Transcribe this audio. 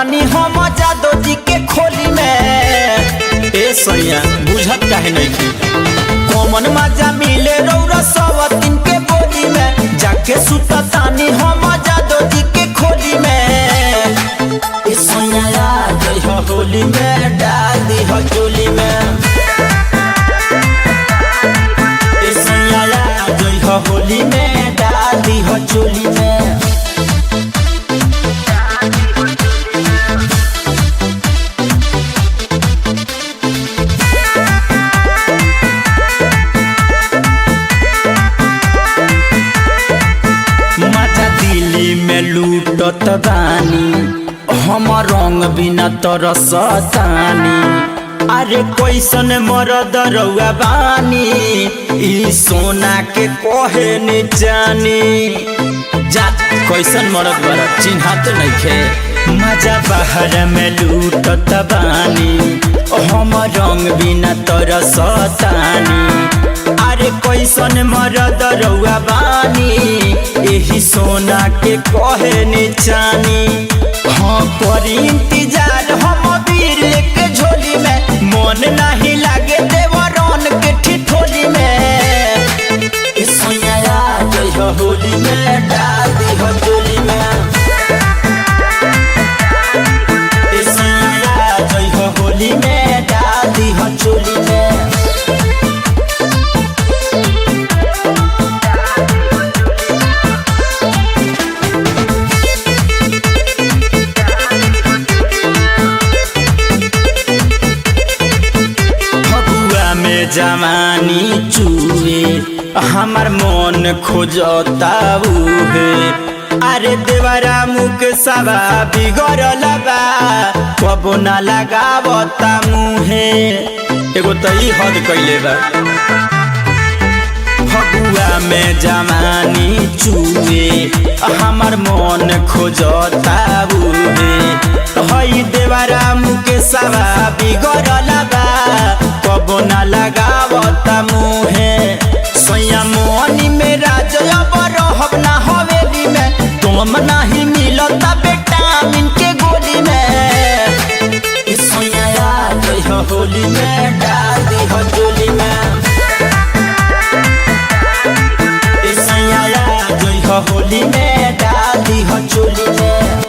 तानी हम जादो जी के खोली में। ए सैया बुझत काहे नहीं कॉमन मजा मिले रौरा सवतिन के बोली में। जाके सुता तानी हम जादो जी के खोली में। ए सैया जय हो होली में डाल दी हो चोली में। ए सैया जय हो होली में डाल दी हो चोली में। लूटत बानी हम रंग बिना तरसतानी। अरे कैसन मरद रउआ बानी ई सोना के कहे न जानी। जा कैसन मरद बड़ा चिन्हत नइखे। मजा बाहर में लूटत बानी हम रंग बिना तरसतानी। अरे कैसन मरद रउआ बानी एही सोना के कहे निचानी। हाँ करी इंतजार हम वीर के झोली में। मन नहीं लागे देवरन के ठिठोली में। सैया जय हो होली में डाल दी हो चोली में। सैया जय हो होली में डाल दी हो चोली में। जवानी चूहे हमार मन खोजता है। अरे देवरा मुख सवा बिगड़ल बा कबो ना लगावता मुहे। एगो तई हद कइले बा। फगुआ में जवानी चूहे हमार मन खोजता है। देवरा मुख सवा बिगड़ल बा कबो ना लगावता मुहे। सैया मोनी में राजब रहब ना हवेली में। तुम नहीं मिलता विटामिन के गोली में। सैया जय हो होली में डाल दी हो चोली में। सैया जय हो होली में डाल दी हो चोली में।